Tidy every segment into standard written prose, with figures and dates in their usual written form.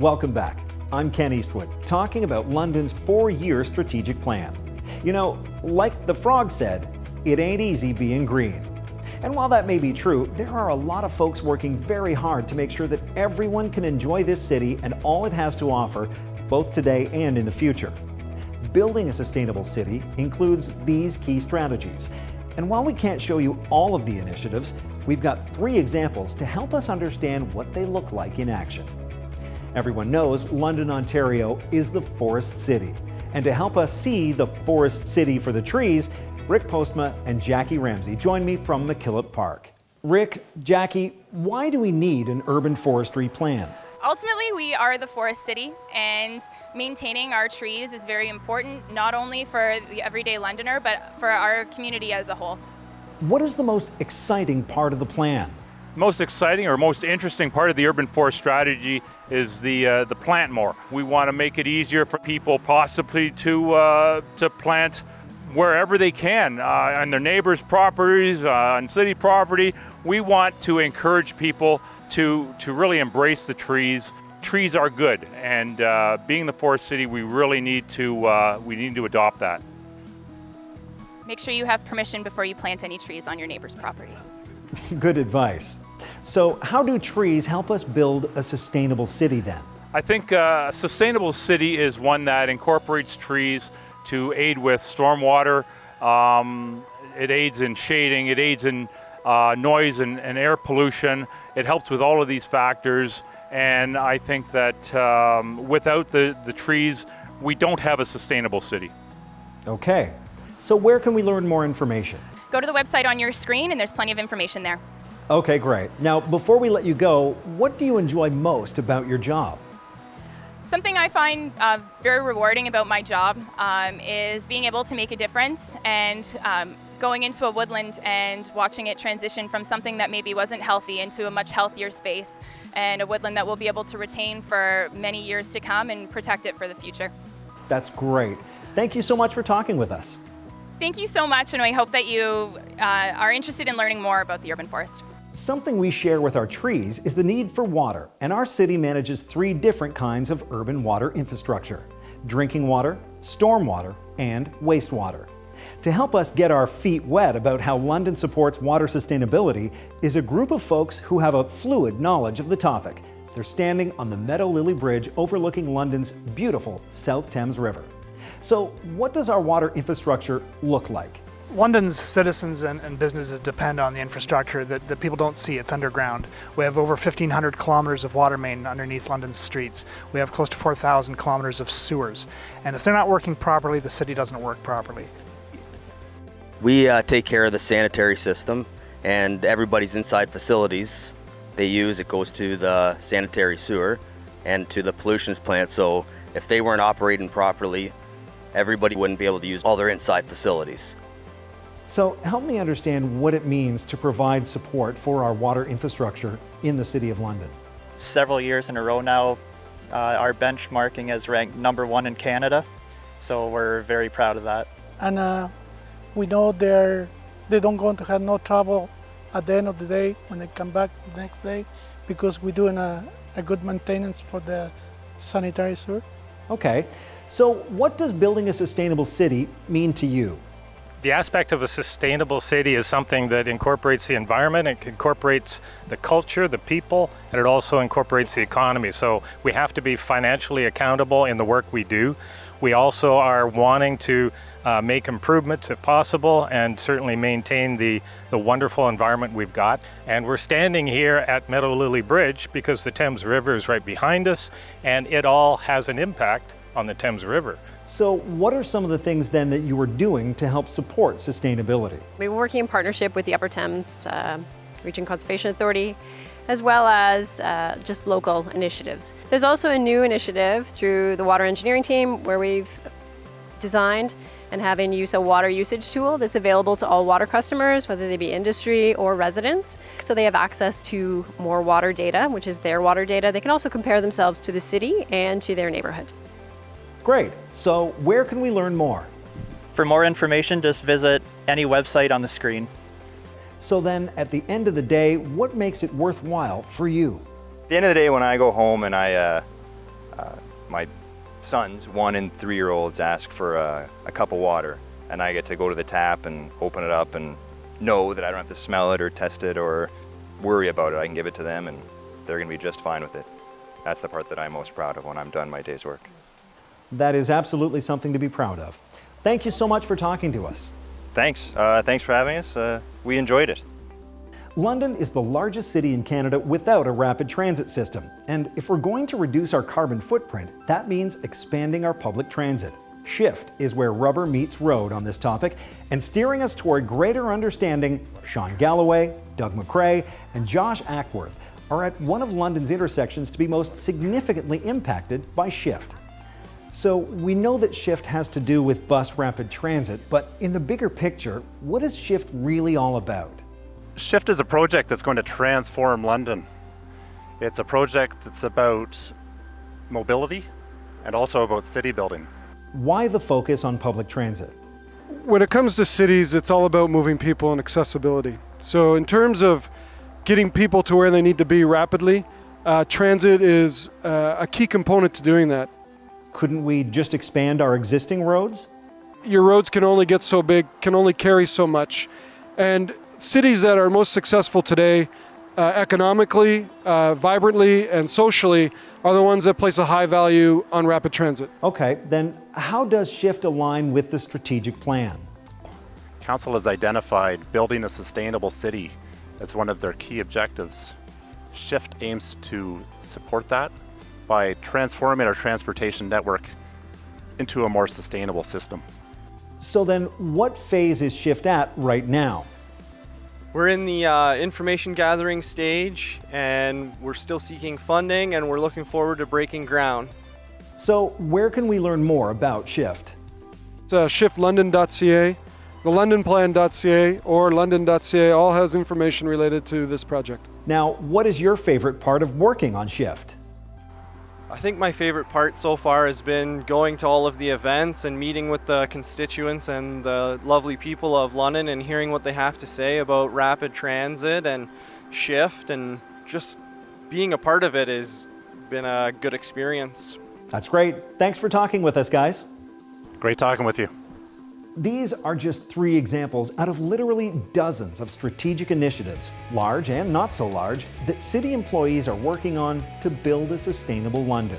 Welcome back. I'm Ken Eastwood, talking about London's 4-year strategic plan. You know, like the frog said, it ain't easy being green. And while that may be true, there are a lot of folks working very hard to make sure that everyone can enjoy this city and all it has to offer, both today and in the future. Building a sustainable city includes these key strategies. And while we can't show you all of the initiatives, we've got 3 examples to help us understand what they look like in action. Everyone knows London, Ontario is the forest city. And to help us see the forest city for the trees, Rick Postma and Jackie Ramsay join me from McKillop Park. Rick, Jackie, why do we need an urban forestry plan? Ultimately, we are the forest city, and maintaining our trees is very important, not only for the everyday Londoner, but for our community as a whole. What is the most exciting part of the plan? Most exciting or most interesting part of the urban forest strategy is the plant more. We want to make it easier for people possibly to plant wherever they can, on their neighbors' properties, on city property. We want to encourage people to really embrace the trees. Trees are good, and being the forest city, we really need to adopt that. Make sure you have permission before you plant any trees on your neighbor's property. Good advice. So how do trees help us build a sustainable city then? I think a sustainable city is one that incorporates trees to aid with stormwater. It aids in shading, it aids in noise and air pollution. It helps with all of these factors, and I think that without the trees, we don't have a sustainable city. Okay, so where can we learn more information? Go to the website on your screen, and there's plenty of information there. Okay, great. Now, before we let you go, what do you enjoy most about your job? Something I find very rewarding about my job is being able to make a difference, and going into a woodland and watching it transition from something that maybe wasn't healthy into a much healthier space, and a woodland that we'll be able to retain for many years to come and protect it for the future. That's great. Thank you so much for talking with us. Thank you so much, and I hope that you are interested in learning more about the urban forest. Something we share with our trees is the need for water, and our city manages 3 different kinds of urban water infrastructure: drinking water, stormwater, and wastewater. To help us get our feet wet about how London supports water sustainability is a group of folks who have a fluid knowledge of the topic. They're standing on the Meadow Lily Bridge overlooking London's beautiful South Thames River. So what does our water infrastructure look like? London's citizens and businesses depend on the infrastructure that people don't see. It's underground. We have over 1,500 kilometers of water main underneath London's streets. We have close to 4,000 kilometers of sewers. And if they're not working properly, the city doesn't work properly. We take care of the sanitary system, and everybody's inside facilities they use, it goes to the sanitary sewer and to the pollution plant. So if they weren't operating properly, everybody wouldn't be able to use all their inside facilities. So help me understand what it means to provide support for our water infrastructure in the City of London. Several years in a row now, our benchmarking is ranked #1 in Canada, so we're very proud of that. And we know they don't going to have no trouble at the end of the day when they come back the next day, because we're doing a good maintenance for the sanitary sewer. Okay, so what does building a sustainable city mean to you? The aspect of a sustainable city is something that incorporates the environment, it incorporates the culture, the people, and it also incorporates the economy. So we have to be financially accountable in the work we do. We also are wanting to make improvements if possible, and certainly maintain the wonderful environment we've got. And we're standing here at Meadow Lily Bridge because the Thames River is right behind us, and it all has an impact on the Thames River. So what are some of the things then that you are doing to help support sustainability? We're working in partnership with the Upper Thames Region Conservation Authority, as well as just local initiatives. There's also a new initiative through the water engineering team where we've designed and have in use a water usage tool that's available to all water customers, whether they be industry or residents. So they have access to more water data, which is their water data. They can also compare themselves to the city and to their neighborhood. Great. So where can we learn more? For more information, just visit any website on the screen. So then, at the end of the day, what makes it worthwhile for you? At the end of the day, when I go home and I My sons, 1 and 3-year-olds, ask for a cup of water, and I get to go to the tap and open it up and know that I don't have to smell it or test it or worry about it. I can give it to them and they're going to be just fine with it. That's the part that I'm most proud of when I'm done my day's work. That is absolutely something to be proud of. Thank you so much for talking to us. Thanks. Thanks for having us. We enjoyed it. London is the largest city in Canada without a rapid transit system. And if we're going to reduce our carbon footprint, that means expanding our public transit. Shift is where rubber meets road on this topic, and steering us toward greater understanding, Sean Galloway, Doug MACRAE, and Josh ACKWORTH are at one of London's intersections to be most significantly impacted by Shift. So we know that Shift has to do with bus rapid transit, but in the bigger picture, what is Shift really all about? Shift is a project that's going to transform London. It's a project that's about mobility and also about city building. Why the focus on public transit? When it comes to cities, it's all about moving people and accessibility. So in terms of getting people to where they need to be rapidly, transit is a key component to doing that. Couldn't we just expand our existing roads? Your roads can only get so big, can only carry so much. And cities that are most successful today, economically, vibrantly, and socially, are the ones that place a high value on rapid transit. Okay, then how does Shift align with the strategic plan? Council has identified building a sustainable city as one of their key objectives. Shift aims to support that by transforming our transportation network into a more sustainable system. So then what phase is Shift at right now? We're in the information gathering stage, and we're still seeking funding, and we're looking forward to breaking ground. So where can we learn more about Shift? It's shiftlondon.ca, the londonplan.ca, or london.ca all has information related to this project. Now, what is your favorite part of working on Shift? I think my favorite part so far has been going to all of the events and meeting with the constituents and the lovely people of London and hearing what they have to say about rapid transit and Shift, and just being a part of it has been a good experience. That's great. Thanks for talking with us, guys. Great talking with you. These are just 3 examples out of literally dozens of strategic initiatives, large and not so large, that city employees are working on to build a sustainable London.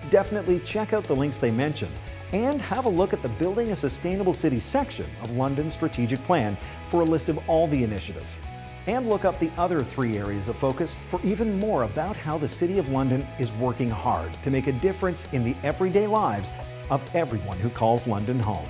Definitely check out the links they mentioned and have a look at the Building a Sustainable City section of London's strategic plan for a list of all the initiatives. And look up the other 3 areas of focus for even more about how the City of London is working hard to make a difference in the everyday lives of everyone who calls London home.